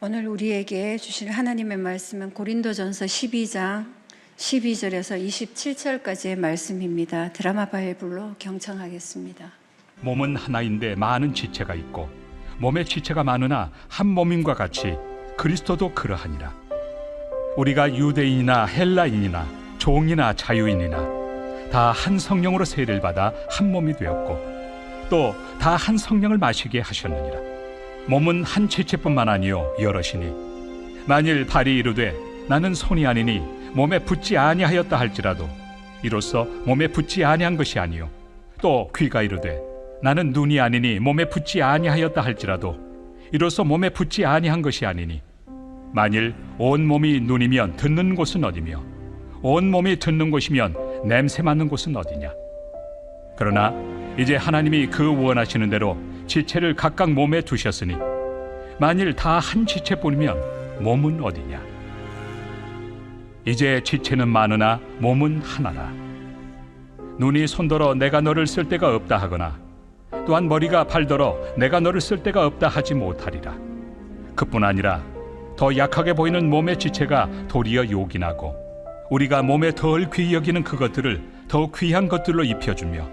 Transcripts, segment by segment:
오늘 우리에게 주실 하나님의 말씀은 고린도전서 12장 12절에서 27절까지의 말씀입니다. 드라마 바이블로 경청하겠습니다. 몸은 하나인데 많은 지체가 있고 몸에 지체가 많으나 한 몸임과 같이 그리스도도 그러하니라. 우리가 유대인이나 헬라인이나 종이나 자유인이나 다 한 성령으로 세례를 받아 한 몸이 되었고 또 다 한 성령을 마시게 하셨느니라. 몸은 한 지체뿐만 아니요 여럿이니 만일 발이 이르되 나는 손이 아니니 몸에 붙지 아니하였다 할지라도 이로써 몸에 붙지 아니한 것이 아니요 또 귀가 이르되 나는 눈이 아니니 몸에 붙지 아니하였다 할지라도 이로써 몸에 붙지 아니한 것이 아니니 만일 온 몸이 눈이면 듣는 곳은 어디며 온 몸이 듣는 곳이면 냄새 맡는 곳은 어디냐. 그러나 이제 하나님이 그 원하시는 대로 지체를 각각 몸에 두셨으니 만일 다 한 지체뿐이면 몸은 어디냐. 이제 지체는 많으나 몸은 하나라. 눈이 손더러 내가 너를 쓸 데가 없다 하거나 또한 머리가 발더러 내가 너를 쓸 데가 없다 하지 못하리라. 그뿐 아니라 더 약하게 보이는 몸의 지체가 도리어 요긴하고 우리가 몸에 덜 귀히 여기는 그것들을 더욱 귀한 것들로 입혀주며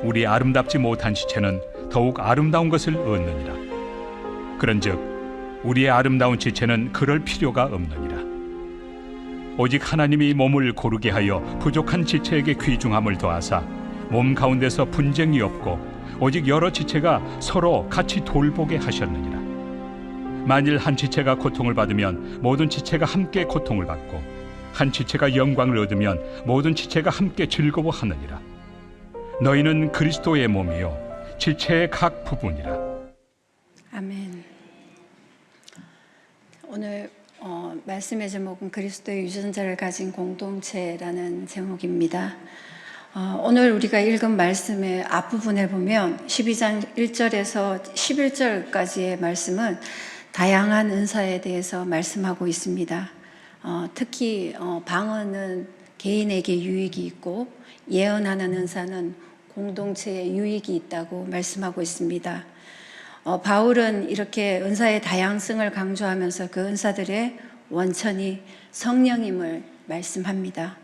우리 아름답지 못한 지체는 더욱 아름다운 것을 얻느니라. 그런즉 우리의 아름다운 지체는 그럴 필요가 없느니라. 오직 하나님이 몸을 고르게 하여 부족한 지체에게 귀중함을 더하사 몸 가운데서 분쟁이 없고 오직 여러 지체가 서로 같이 돌보게 하셨느니라. 만일 한 지체가 고통을 받으면 모든 지체가 함께 고통을 받고 한 지체가 영광을 얻으면 모든 지체가 함께 즐거워하느니라. 너희는 그리스도의 몸이요 지체의 각 부분이라. 아멘. 오늘 말씀의 제목은 그리스도의 유전자를 가진 공동체라는 제목입니다. 오늘 우리가 읽은 말씀의 앞부분에 보면 12장 1절에서 11절까지의 말씀은 다양한 은사에 대해서 말씀하고 있습니다. 특히 방언은 개인에게 유익이 있고 예언하는 은사는 공동체에 유익이 있다고 말씀하고 있습니다. 바울은 이렇게 은사의 다양성을 강조하면서 그 은사들의 원천이 성령임을 말씀합니다.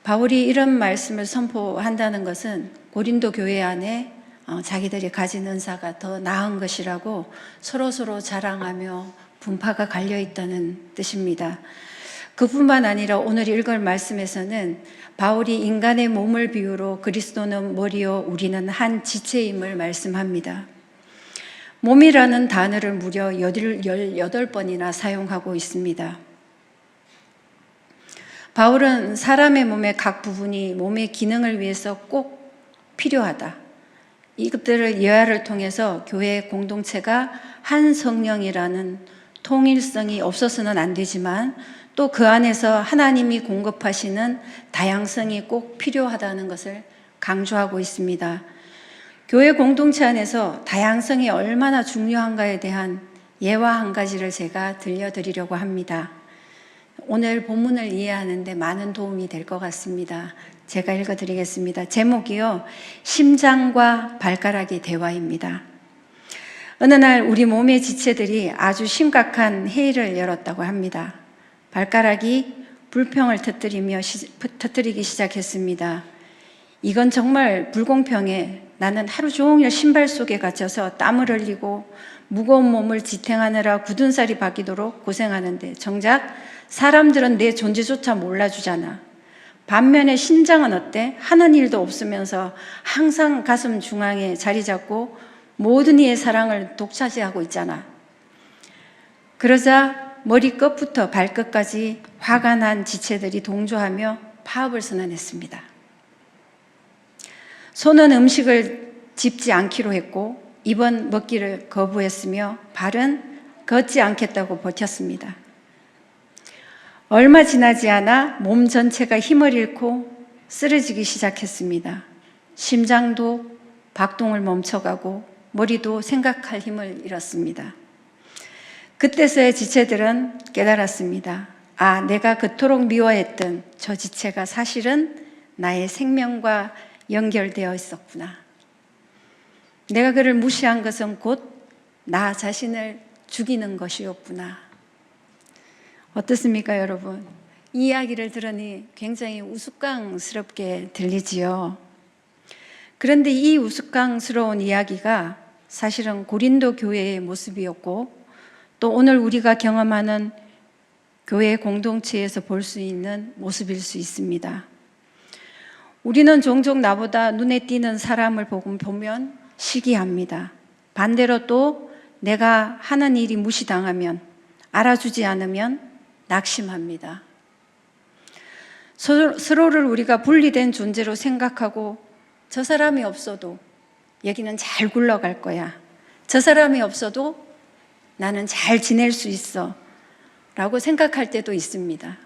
바울이 이런 말씀을 선포한다는 것은 고린도 교회 안에 자기들이 가진 은사가 더 나은 것이라고 서로 자랑하며 분파가 갈려있다는 뜻입니다. 그뿐만 아니라 오늘 읽을 말씀에서는 바울이 인간의 몸을 비유로 그리스도는 머리요 우리는 한 지체임을 말씀합니다. 몸이라는 단어를 무려 18번이나 사용하고 있습니다. 바울은 사람의 몸의 각 부분이 몸의 기능을 위해서 꼭 필요하다. 이것들을 예화를 통해서 교회 공동체가 한 성령이라는 통일성이 없어서는 안 되지만 또 그 안에서 하나님이 공급하시는 다양성이 꼭 필요하다는 것을 강조하고 있습니다. 교회 공동체 안에서 다양성이 얼마나 중요한가에 대한 예화 한 가지를 제가 들려드리려고 합니다. 오늘 본문을 이해하는 데 많은 도움이 될 것 같습니다. 제가 읽어드리겠습니다. 제목이요, 심장과 발가락의 대화입니다. 어느 날 우리 몸의 지체들이 아주 심각한 회의를 열었다고 합니다. 발가락이 불평을 터뜨리기 시작했습니다. 이건 정말 불공평해. 나는 하루 종일 신발 속에 갇혀서 땀을 흘리고 무거운 몸을 지탱하느라 굳은 살이 바뀌도록 고생하는데 정작 사람들은 내 존재조차 몰라주잖아. 반면에 심장은 어때? 하는 일도 없으면서 항상 가슴 중앙에 자리 잡고 모든 이의 사랑을 독차지하고 있잖아. 그러자 머리끝부터 발끝까지 화가 난 지체들이 동조하며 파업을 선언했습니다. 손은 음식을 집지 않기로 했고 입은 먹기를 거부했으며 발은 걷지 않겠다고 버텼습니다. 얼마 지나지 않아 몸 전체가 힘을 잃고 쓰러지기 시작했습니다. 심장도 박동을 멈춰가고 머리도 생각할 힘을 잃었습니다. 그때서야 지체들은 깨달았습니다. 아, 내가 그토록 미워했던 저 지체가 사실은 나의 생명과 연결되어 있었구나. 내가 그를 무시한 것은 곧 나 자신을 죽이는 것이었구나. 어떻습니까, 여러분? 이 이야기를 들으니 굉장히 우스꽝스럽게 들리지요. 그런데 이 우스꽝스러운 이야기가 사실은 고린도 교회의 모습이었고, 또 오늘 우리가 경험하는 교회 공동체에서 볼 수 있는 모습일 수 있습니다. 우리는 종종 나보다 눈에 띄는 사람을 보면 시기합니다. 반대로 또 내가 하는 일이 무시당하면, 알아주지 않으면 낙심합니다. 서로를 우리가 분리된 존재로 생각하고, 저 사람이 없어도 여기는 잘 굴러갈 거야, 저 사람이 없어도 나는 잘 지낼 수 있어 라고 생각할 때도 있습니다.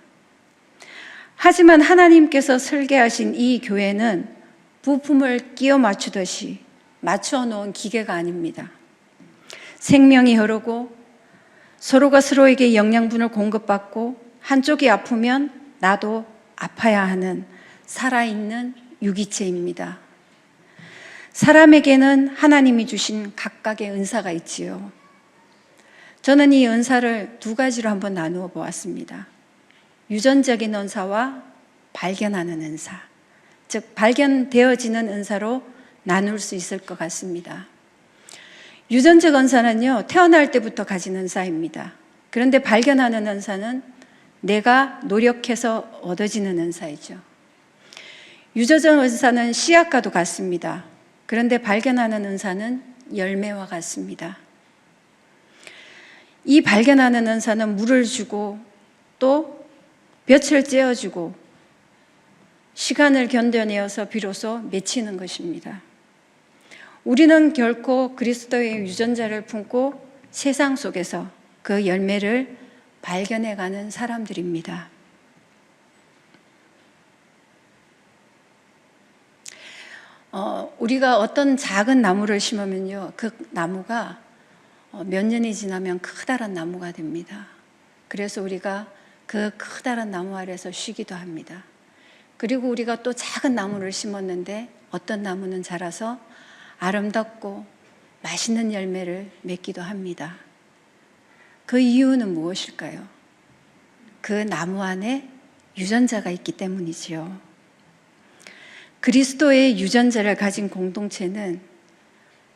하지만 하나님께서 설계하신 이 교회는 부품을 끼워 맞추듯이 맞추어 놓은 기계가 아닙니다. 생명이 흐르고 서로가 서로에게 영양분을 공급받고, 한쪽이 아프면 나도 아파야 하는 살아있는 유기체입니다. 사람에게는 하나님이 주신 각각의 은사가 있지요. 저는 이 은사를 두 가지로 한번 나누어 보았습니다. 유전적인 은사와 발견하는 은사, 즉 발견되어지는 은사로 나눌 수 있을 것 같습니다. 유전적 은사는요, 태어날 때부터 가진 은사입니다. 그런데 발견하는 은사는 내가 노력해서 얻어지는 은사이죠. 유전적 은사는 씨앗과도 같습니다. 그런데 발견하는 은사는 열매와 같습니다. 이 발견하는 은사는 물을 주고 또 볕을 쬐어주고 시간을 견뎌내어서 비로소 맺히는 것입니다. 우리는 결코 그리스도의 유전자를 품고 세상 속에서 그 열매를 발견해가는 사람들입니다. 우리가 어떤 작은 나무를 심으면요, 그 나무가 몇 년이 지나면 커다란 나무가 됩니다. 그래서 우리가 그 커다란 나무 아래서 쉬기도 합니다. 그리고 우리가 또 작은 나무를 심었는데 어떤 나무는 자라서 아름답고 맛있는 열매를 맺기도 합니다. 그 이유는 무엇일까요? 그 나무 안에 유전자가 있기 때문이지요. 그리스도의 유전자를 가진 공동체는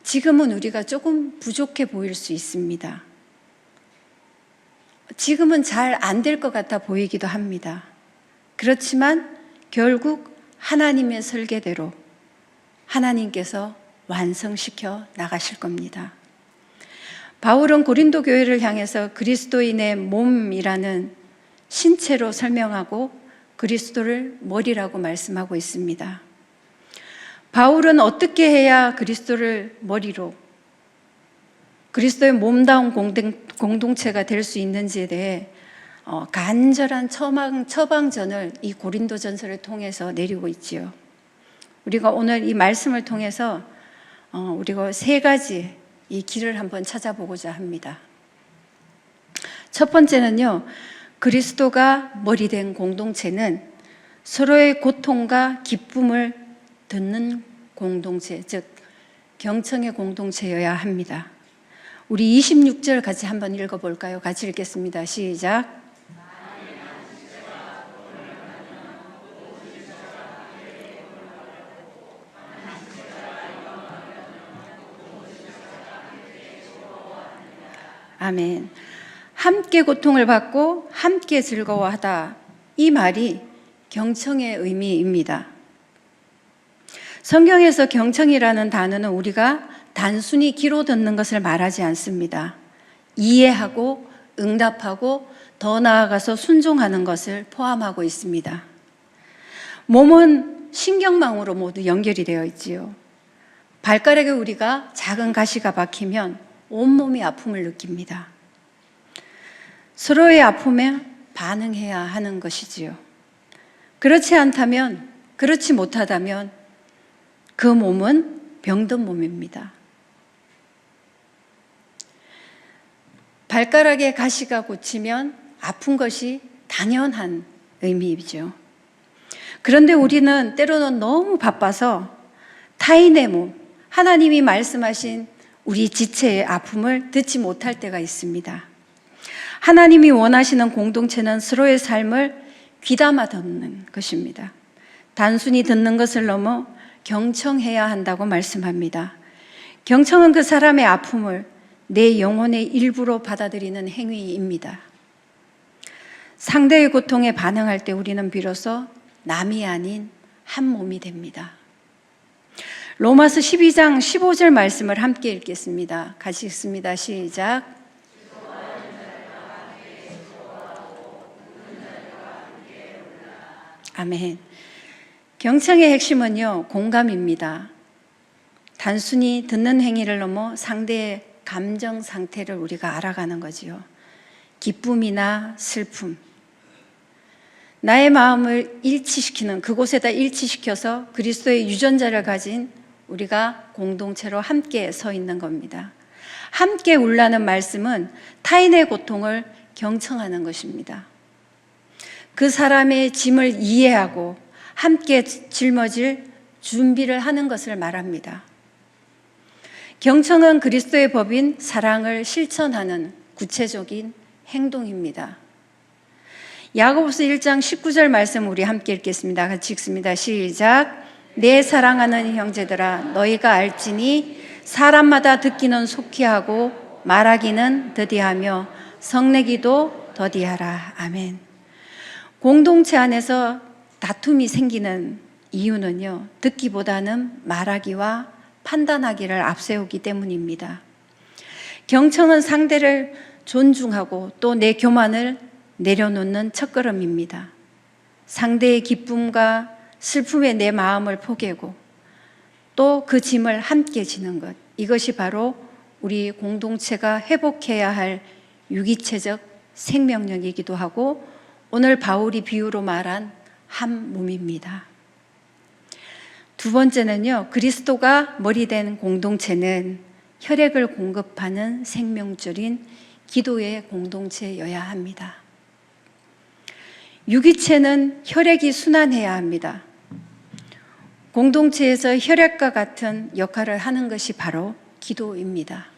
지금은 우리가 조금 부족해 보일 수 있습니다. 지금은 잘 안 될 것 같아 보이기도 합니다. 그렇지만 결국 하나님의 설계대로 하나님께서 완성시켜 나가실 겁니다. 바울은 고린도 교회를 향해서 그리스도인의 몸이라는 신체로 설명하고 그리스도를 머리라고 말씀하고 있습니다. 바울은 어떻게 해야 그리스도를 머리로, 그리스도의 몸다운 공동체가 될 수 있는지에 대해 간절한 처방전을 이 고린도전서를 통해서 내리고 있지요. 우리가 오늘 이 말씀을 통해서 우리가 세 가지 이 길을 한번 찾아보고자 합니다. 첫 번째는요, 그리스도가 머리된 공동체는 서로의 고통과 기쁨을 듣는 공동체, 즉 경청의 공동체여야 합니다. 우리 26절 같이 한번 읽어볼까요? 같이 읽겠습니다. 시작. 아멘. 함께 고통을 받고 함께 즐거워하다, 이 말이 경청의 의미입니다. 성경에서 경청이라는 단어는 우리가 단순히 귀로 듣는 것을 말하지 않습니다. 이해하고 응답하고 더 나아가서 순종하는 것을 포함하고 있습니다. 몸은 신경망으로 모두 연결이 되어 있지요. 발가락에 우리가 작은 가시가 박히면 온몸이 아픔을 느낍니다. 서로의 아픔에 반응해야 하는 것이지요. 그렇지 않다면, 그렇지 못하다면 그 몸은 병든 몸입니다. 발가락에 가시가 꽂히면 아픈 것이 당연한 의미이죠. 그런데 우리는 때로는 너무 바빠서 타인의 몸, 하나님이 말씀하신 우리 지체의 아픔을 듣지 못할 때가 있습니다. 하나님이 원하시는 공동체는 서로의 삶을 귀담아 듣는 것입니다. 단순히 듣는 것을 넘어 경청해야 한다고 말씀합니다. 경청은 그 사람의 아픔을 내 영혼의 일부로 받아들이는 행위입니다. 상대의 고통에 반응할 때 우리는 비로소 남이 아닌 한 몸이 됩니다. 로마서 12장 15절 말씀을 함께 읽겠습니다. 같이 읽습니다. 시작. 아멘. 경청의 핵심은요, 공감입니다. 단순히 듣는 행위를 넘어 상대의 감정 상태를 우리가 알아가는 거지요. 기쁨이나 슬픔, 나의 마음을 일치시키는, 그곳에다 일치시켜서 그리스도의 유전자를 가진 우리가 공동체로 함께 서 있는 겁니다. 함께 울라는 말씀은 타인의 고통을 경청하는 것입니다. 그 사람의 짐을 이해하고 함께 짊어질 준비를 하는 것을 말합니다. 경청은 그리스도의 법인 사랑을 실천하는 구체적인 행동입니다. 야고보서 1장 19절 말씀 우리 함께 읽겠습니다. 같이 읽습니다. 시작. 내 사랑하는 형제들아, 너희가 알지니 사람마다 듣기는 속히 하고 말하기는 더디하며 성내기도 더디하라. 아멘. 공동체 안에서 다툼이 생기는 이유는요, 듣기보다는 말하기와 판단하기를 앞세우기 때문입니다. 경청은 상대를 존중하고 또 내 교만을 내려놓는 첫걸음입니다. 상대의 기쁨과 슬픔에 내 마음을 포개고 또 그 짐을 함께 지는 것, 이것이 바로 우리 공동체가 회복해야 할 유기체적 생명력이기도 하고 오늘 바울이 비유로 말한 한 몸입니다. 두 번째는요, 그리스도가 머리된 공동체는 혈액을 공급하는 생명줄인 기도의 공동체여야 합니다. 유기체는 혈액이 순환해야 합니다. 공동체에서 혈액과 같은 역할을 하는 것이 바로 기도입니다.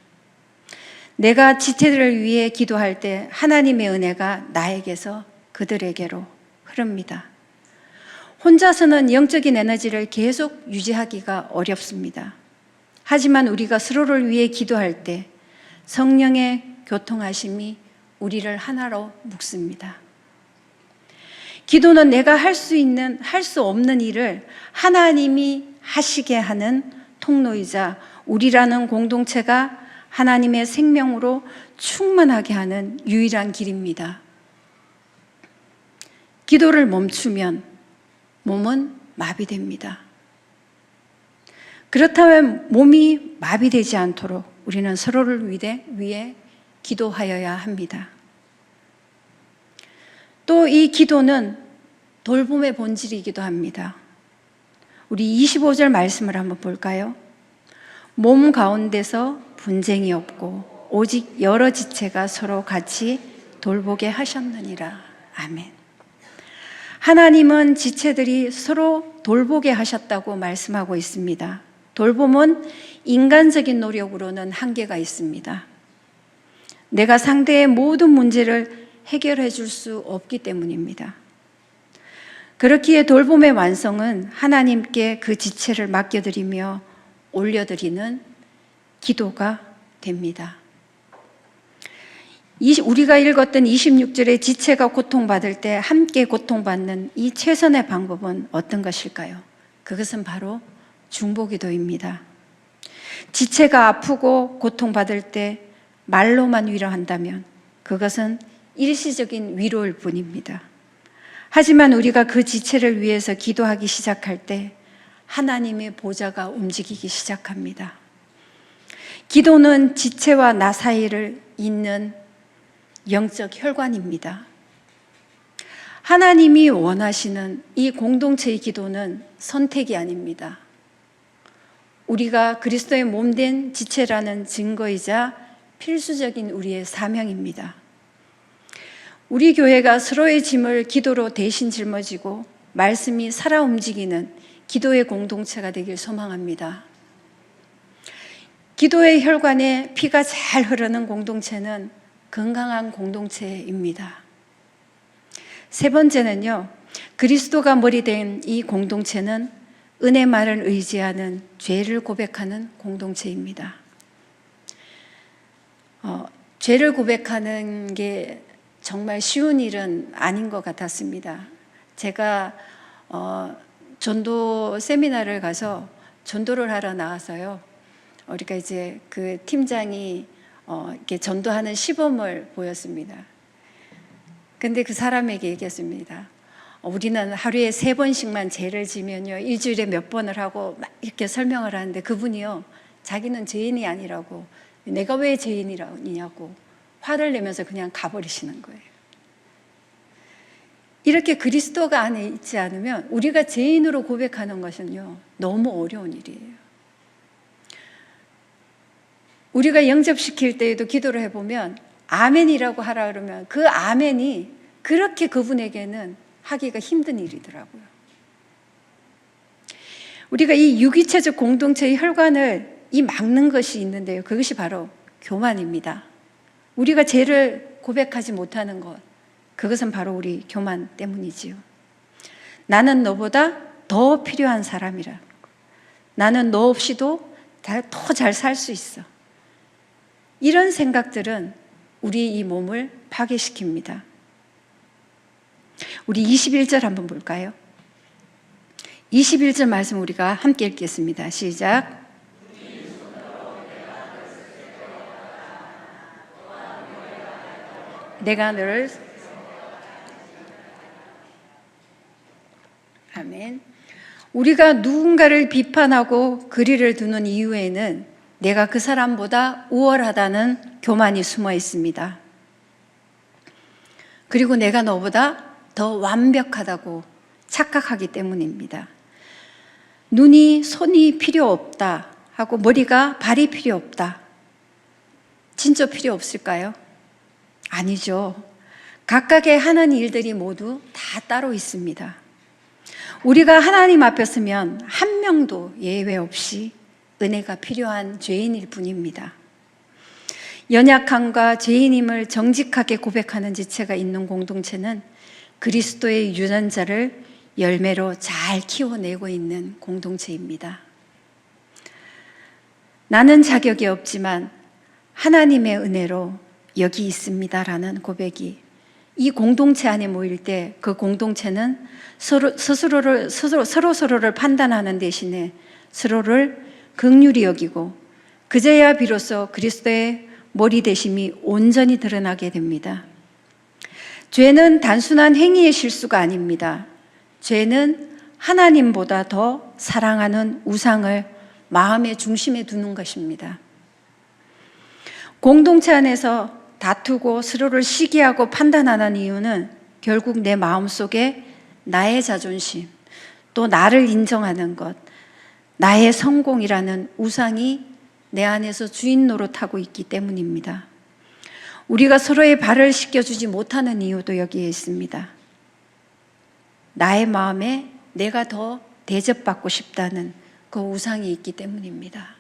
내가 지체들을 위해 기도할 때 하나님의 은혜가 나에게서 그들에게로 흐릅니다. 혼자서는 영적인 에너지를 계속 유지하기가 어렵습니다. 하지만 우리가 서로를 위해 기도할 때 성령의 교통하심이 우리를 하나로 묶습니다. 기도는 내가 할 수 없는 일을 하나님이 하시게 하는 통로이자 우리라는 공동체가 하나님의 생명으로 충만하게 하는 유일한 길입니다. 기도를 멈추면 몸은 마비됩니다. 그렇다면 몸이 마비되지 않도록 우리는 서로를 위해 기도하여야 합니다. 또 이 기도는 돌봄의 본질이기도 합니다. 우리 25절 말씀을 한번 볼까요? 몸 가운데서 분쟁이 없고 오직 여러 지체가 서로 같이 돌보게 하셨느니라. 아멘. 하나님은 지체들이 서로 돌보게 하셨다고 말씀하고 있습니다. 돌봄은 인간적인 노력으로는 한계가 있습니다. 내가 상대의 모든 문제를 해결해 줄 수 없기 때문입니다. 그렇기에 돌봄의 완성은 하나님께 그 지체를 맡겨드리며 올려드리는 기도가 됩니다. 우리가 읽었던 26절의 지체가 고통받을 때 함께 고통받는 이 최선의 방법은 어떤 것일까요? 그것은 바로 중보기도입니다. 지체가 아프고 고통받을 때 말로만 위로한다면 그것은 일시적인 위로일 뿐입니다. 하지만 우리가 그 지체를 위해서 기도하기 시작할 때 하나님의 보좌가 움직이기 시작합니다. 기도는 지체와 나 사이를 잇는 영적 혈관입니다. 하나님이 원하시는 이 공동체의 기도는 선택이 아닙니다. 우리가 그리스도의 몸된 지체라는 증거이자 필수적인 우리의 사명입니다. 우리 교회가 서로의 짐을 기도로 대신 짊어지고 말씀이 살아 움직이는 기도의 공동체가 되길 소망합니다. 기도의 혈관에 피가 잘 흐르는 공동체는 건강한 공동체입니다. 세 번째는요, 그리스도가 머리 된 이 공동체는 은혜만을 의지하는 죄를 고백하는 공동체입니다. 죄를 고백하는 게 정말 쉬운 일은 아닌 것 같았습니다. 제가 전도 세미나를 가서 전도를 하러 나와서요, 우리가 이제 그 팀장이 이렇게 전도하는 시범을 보였습니다. 근데 그 사람에게 얘기했습니다. 우리는 하루에 3번씩만 죄를 지면요, 일주일에 몇 번을 하고 막 이렇게 설명을 하는데, 그분이요, 자기는 죄인이 아니라고, 내가 왜 죄인이냐고 화를 내면서 그냥 가버리시는 거예요. 이렇게 그리스도가 안에 있지 않으면 우리가 죄인으로 고백하는 것은요, 너무 어려운 일이에요. 우리가 영접시킬 때에도 기도를 해보면 아멘이라고 하라 그러면 그 아멘이 그렇게 그분에게는 하기가 힘든 일이더라고요. 우리가 이 유기체적 공동체의 혈관을 막는 것이 있는데요, 그것이 바로 교만입니다. 우리가 죄를 고백하지 못하는 것, 그것은 바로 우리 교만 때문이지요. 나는 너보다 더 필요한 사람이라, 나는 너 없이도 더 잘 살 수 있어, 이런 생각들은 우리 이 몸을 파괴시킵니다. 우리 21절 한번 볼까요? 21절 말씀 우리가 함께 읽겠습니다. 시작. 내가 너를, 아멘. 우리가 누군가를 비판하고 거리를 두는 이유에는 내가 그 사람보다 우월하다는 교만이 숨어 있습니다. 그리고 내가 너보다 더 완벽하다고 착각하기 때문입니다. 눈이 손이 필요 없다 하고 머리가 발이 필요 없다, 진짜 필요 없을까요? 아니죠. 각각의 하는 일들이 모두 다 따로 있습니다. 우리가 하나님 앞에 서면 한 명도 예외 없이 은혜가 필요한 죄인일 뿐입니다. 연약함과 죄인임을 정직하게 고백하는 지체가 있는 공동체는 그리스도의 유전자를 열매로 잘 키워내고 있는 공동체입니다. 나는 자격이 없지만 하나님의 은혜로 여기 있습니다라는 고백이 이 공동체 안에 모일 때, 그 공동체는 서로를 판단하는 대신에 서로를 긍휼히 여기고, 그제야 비로소 그리스도의 머리 되심이 온전히 드러나게 됩니다. 죄는 단순한 행위의 실수가 아닙니다. 죄는 하나님보다 더 사랑하는 우상을 마음의 중심에 두는 것입니다. 공동체 안에서 다투고 서로를 시기하고 판단하는 이유는 결국 내 마음속에 나의 자존심, 또 나를 인정하는 것, 나의 성공이라는 우상이 내 안에서 주인 노릇하고 있기 때문입니다. 우리가 서로의 발을 씻겨주지 못하는 이유도 여기에 있습니다. 나의 마음에 내가 더 대접받고 싶다는 그 우상이 있기 때문입니다.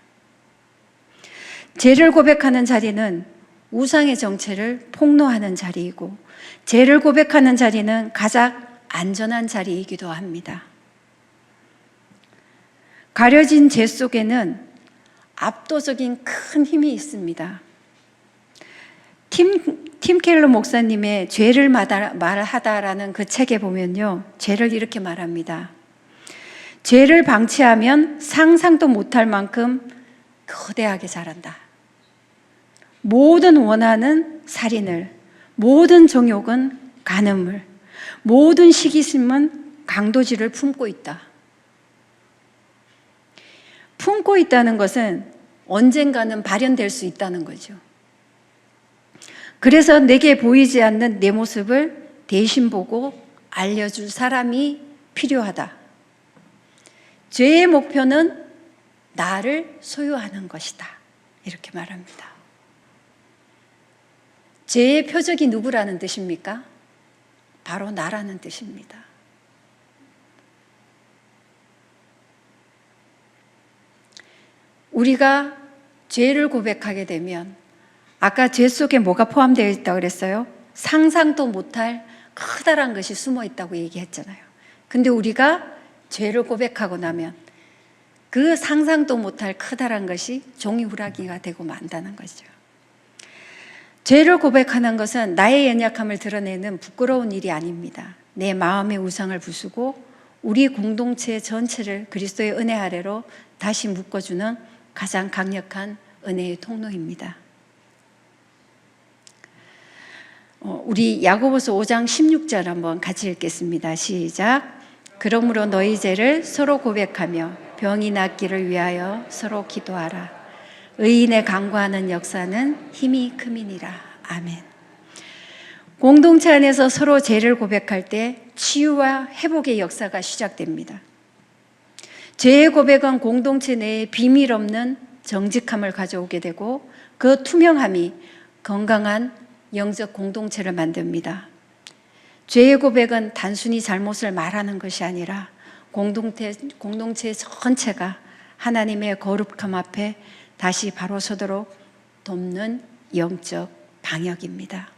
죄를 고백하는 자리는 우상의 정체를 폭로하는 자리이고, 죄를 고백하는 자리는 가장 안전한 자리이기도 합니다. 가려진 죄 속에는 압도적인 큰 힘이 있습니다. 팀 켈러 목사님의 죄를 말하다라는 그 책에 보면요, 죄를 이렇게 말합니다. 죄를 방치하면 상상도 못할 만큼 거대하게 자란다. 모든 원한은 살인을, 모든 정욕은 간음을, 모든 시기심은 강도질을 품고 있다. 품고 있다는 것은 언젠가는 발현될 수 있다는 거죠. 그래서 내게 보이지 않는 내 모습을 대신 보고 알려줄 사람이 필요하다. 죄의 목표는 나를 소유하는 것이다, 이렇게 말합니다. 죄의 표적이 누구라는 뜻입니까? 바로 나라는 뜻입니다. 우리가 죄를 고백하게 되면 아까 죄 속에 뭐가 포함되어 있다고 그랬어요? 상상도 못할 커다란 것이 숨어 있다고 얘기했잖아요. 근데 우리가 죄를 고백하고 나면 그 상상도 못할 커다란 것이 종이후라기가 되고 만다는 거죠. 죄를 고백하는 것은 나의 연약함을 드러내는 부끄러운 일이 아닙니다. 내 마음의 우상을 부수고 우리 공동체 전체를 그리스도의 은혜 아래로 다시 묶어주는 가장 강력한 은혜의 통로입니다. 우리 야고보서 5장 16절 한번 같이 읽겠습니다. 시작. 그러므로 너희 죄를 서로 고백하며 병이 낫기를 위하여 서로 기도하라. 의인의 간구하는 역사는 힘이 큼이니라. 아멘. 공동체 안에서 서로 죄를 고백할 때 치유와 회복의 역사가 시작됩니다. 죄의 고백은 공동체 내에 비밀 없는 정직함을 가져오게 되고 그 투명함이 건강한 영적 공동체를 만듭니다. 죄의 고백은 단순히 잘못을 말하는 것이 아니라 공동체 전체가 하나님의 거룩함 앞에 다시 바로 서도록 돕는 영적 방역입니다.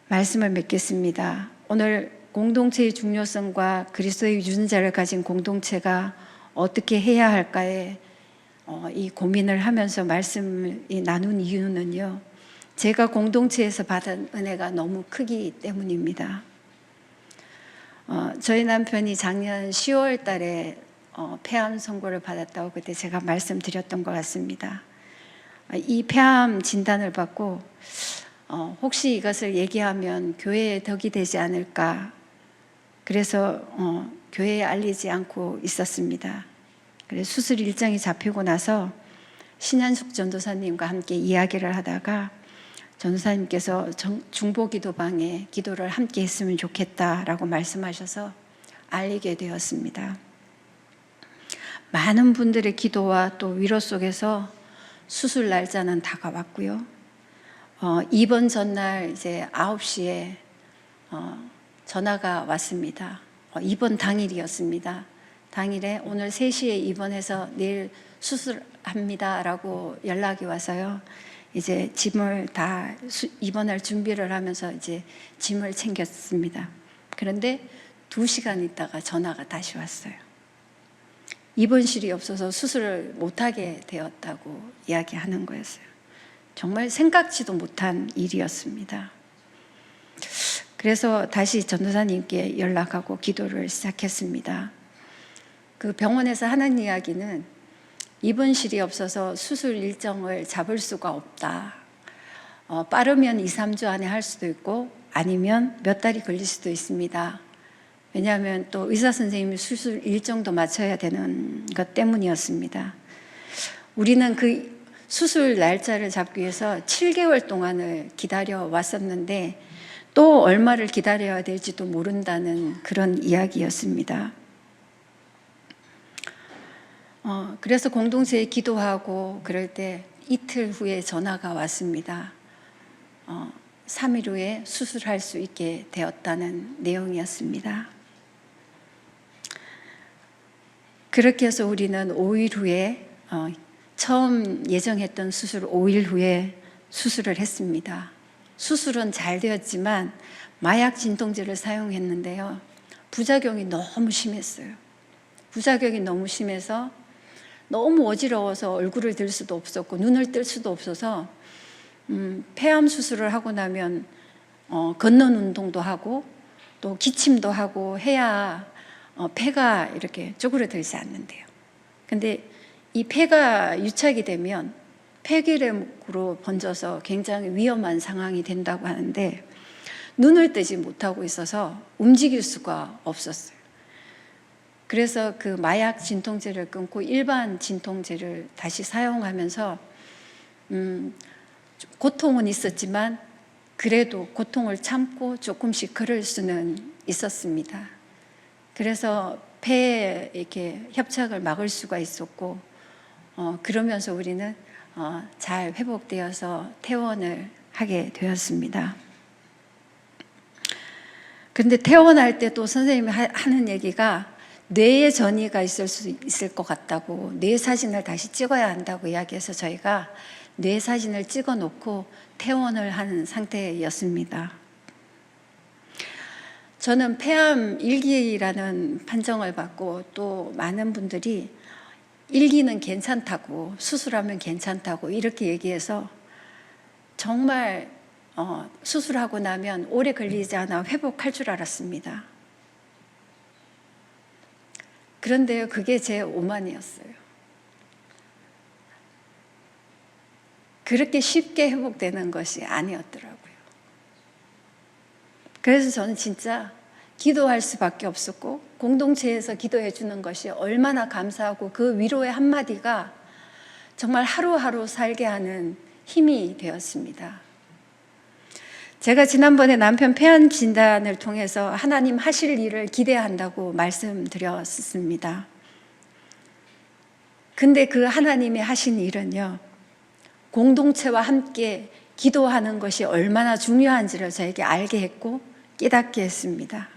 말씀을 맺겠습니다. 오늘 공동체의 중요성과 그리스도의 유전자를 가진 공동체가 어떻게 해야 할까에 이 고민을 하면서 말씀을 나눈 이유는요, 제가 공동체에서 받은 은혜가 너무 크기 때문입니다. 저희 남편이 작년 10월 달에 폐암 선고를 받았다고 그때 제가 말씀드렸던 것 같습니다. 이 폐암 진단을 받고 혹시 이것을 얘기하면 교회에 덕이 되지 않을까, 그래서 교회에 알리지 않고 있었습니다. 그래서 수술 일정이 잡히고 나서 신한숙 전도사님과 함께 이야기를 하다가 전도사님께서 중보기도방에 기도를 함께 했으면 좋겠다라고 말씀하셔서 알리게 되었습니다. 많은 분들의 기도와 또 위로 속에서 수술 날짜는 다가왔고요. 입원 전날 이제 9시에 전화가 왔습니다. 입원 당일이었습니다. 당일에 오늘 3시에 입원해서 내일 수술합니다라고 연락이 와서요. 이제 짐을 다 입원할 준비를 하면서 이제 짐을 챙겼습니다. 그런데 2시간 있다가 전화가 다시 왔어요. 입원실이 없어서 수술을 못하게 되었다고 이야기하는 거였어요. 정말 생각지도 못한 일이었습니다. 그래서 다시 전도사님께 연락하고 기도를 시작했습니다. 그 병원에서 하는 이야기는 입원실이 없어서 수술 일정을 잡을 수가 없다. 빠르면 2, 3주 안에 할 수도 있고 아니면 몇 달이 걸릴 수도 있습니다. 왜냐하면 또 의사 선생님이 수술 일정도 맞춰야 되는 것 때문이었습니다. 우리는 그 수술 날짜를 잡기 위해서 7개월 동안을 기다려 왔었는데 또 얼마를 기다려야 될지도 모른다는 그런 이야기였습니다. 그래서 공동체에 기도하고 그럴 때 이틀 후에 전화가 왔습니다. 3일 후에 수술할 수 있게 되었다는 내용이었습니다. 그렇게 해서 우리는 5일 후에 처음 예정했던 수술 5일 후에 수술을 했습니다. 수술은 잘 되었지만 마약 진통제를 사용했는데요. 부작용이 너무 심했어요. 부작용이 너무 심해서 너무 어지러워서 얼굴을 들 수도 없었고 눈을 뜰 수도 없어서 폐암 수술을 하고 나면 걷는 운동도 하고 또 기침도 하고 해야 폐가 이렇게 쪼그러들지 않는데요. 근데 이 폐가 유착이 되면 폐기력으로 번져서 굉장히 위험한 상황이 된다고 하는데 눈을 뜨지 못하고 있어서 움직일 수가 없었어요. 그래서 그 마약 진통제를 끊고 일반 진통제를 다시 사용하면서 고통은 있었지만 그래도 고통을 참고 조금씩 걸을 수는 있었습니다. 그래서 폐에 이렇게 협착을 막을 수가 있었고 그러면서 우리는 잘 회복되어서 퇴원을 하게 되었습니다. 그런데 퇴원할 때 또 선생님이 하는 얘기가 뇌에 전이가 있을 수 있을 것 같다고 뇌 사진을 다시 찍어야 한다고 이야기해서 저희가 뇌 사진을 찍어 놓고 퇴원을 한 상태였습니다. 저는 폐암 1기라는 판정을 받고 또 많은 분들이 1기는 괜찮다고, 수술하면 괜찮다고 이렇게 얘기해서 정말 수술하고 나면 오래 걸리지 않아 회복할 줄 알았습니다. 그런데요, 그게 제 오만이었어요. 그렇게 쉽게 회복되는 것이 아니었더라고요. 그래서 저는 진짜 기도할 수밖에 없었고, 공동체에서 기도해 주는 것이 얼마나 감사하고 그 위로의 한마디가 정말 하루하루 살게 하는 힘이 되었습니다. 제가 지난번에 남편 폐암 진단을 통해서 하나님 하실 일을 기대한다고 말씀드렸습니다. 근데 그 하나님이 하신 일은요, 공동체와 함께 기도하는 것이 얼마나 중요한지를 저에게 알게 했고 깨닫게 했습니다.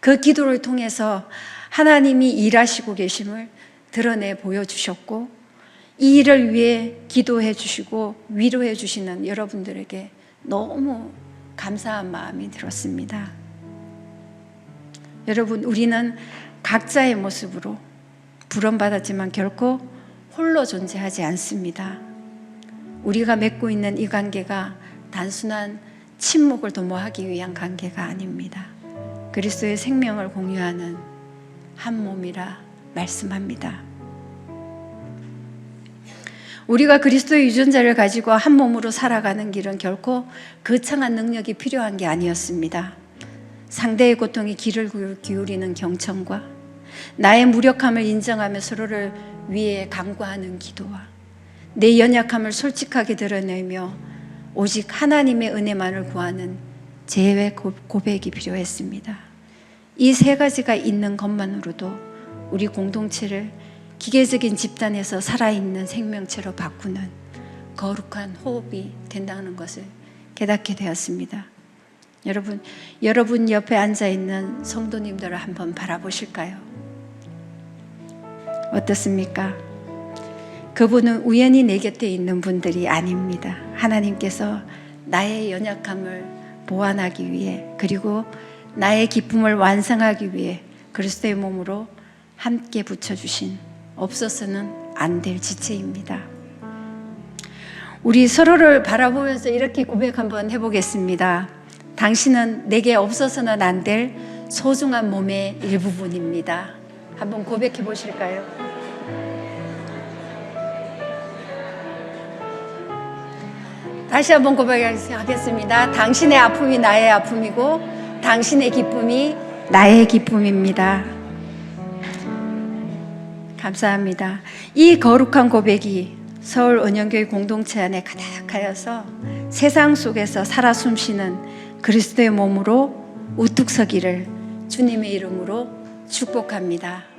그 기도를 통해서 하나님이 일하시고 계심을 드러내 보여주셨고, 이 일을 위해 기도해 주시고 위로해 주시는 여러분들에게 너무 감사한 마음이 들었습니다. 여러분, 우리는 각자의 모습으로 부름받았지만 결코 홀로 존재하지 않습니다. 우리가 맺고 있는 이 관계가 단순한 친목을 도모하기 위한 관계가 아닙니다. 그리스도의 생명을 공유하는 한 몸이라 말씀합니다. 우리가 그리스도의 유전자를 가지고 한 몸으로 살아가는 길은 결코 거창한 능력이 필요한 게 아니었습니다. 상대의 고통에 귀를 기울이는 경청과 나의 무력함을 인정하며 서로를 위해 간구하는 기도와 내 연약함을 솔직하게 드러내며 오직 하나님의 은혜만을 구하는 제외 고백이 필요했습니다. 이 세 가지가 있는 것만으로도 우리 공동체를 기계적인 집단에서 살아있는 생명체로 바꾸는 거룩한 호흡이 된다는 것을 깨닫게 되었습니다. 여러분 옆에 앉아있는 성도님들을 한번 바라보실까요? 어떻습니까? 그분은 우연히 내 곁에 있는 분들이 아닙니다. 하나님께서 나의 연약함을 보완하기 위해, 그리고 나의 기쁨을 완성하기 위해 그리스도의 몸으로 함께 붙여주신, 없어서는 안 될 지체입니다. 우리 서로를 바라보면서 이렇게 고백 한번 해보겠습니다. 당신은 내게 없어서는 안 될 소중한 몸의 일부분입니다. 한번 고백해 보실까요? 다시 한번 고백하겠습니다. 당신의 아픔이 나의 아픔이고 당신의 기쁨이 나의 기쁨입니다. 감사합니다. 이 거룩한 고백이 서울 언영교회 공동체 안에 가득하여서 세상 속에서 살아 숨쉬는 그리스도의 몸으로 우뚝 서기를 주님의 이름으로 축복합니다.